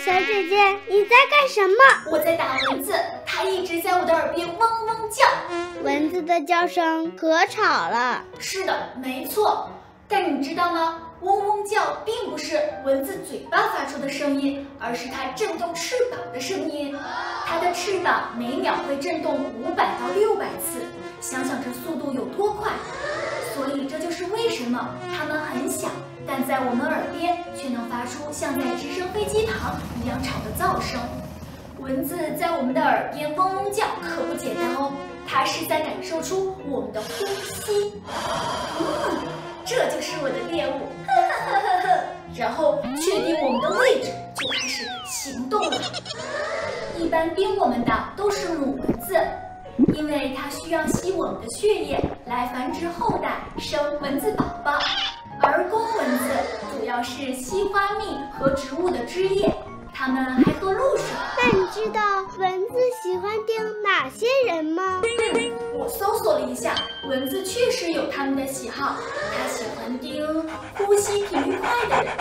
小姐姐，你在干什么？我在打蚊子，它一直在我的耳边嗡嗡叫。蚊子的叫声可吵了。是的，没错。但你知道吗？嗡嗡叫并不是蚊子嘴巴发出的声音，而是它震动翅膀的声音。它的翅膀每秒会震动500到600次，想想这速度有多快。所以这就是为什么它们很小，但在我们耳边却能发出像在直升飞机旁一样吵的噪声。蚊子在我们的耳边嗡嗡叫可不简单哦，它是在感受出我们的呼吸。这就是我的猎物，然后确定我们的位置，就开始行动了。一般叮我们的都是母蚊子，因为它需要吸我们的血液来繁殖后代，生蚊子宝宝。而公蚊子主要是吸花蜜和植物的汁液，它们还喝露水。那你知道蚊子喜欢叮哪些人吗？我搜索了一下，蚊子确实有它们的喜好，它喜欢叮呼吸频率快的人，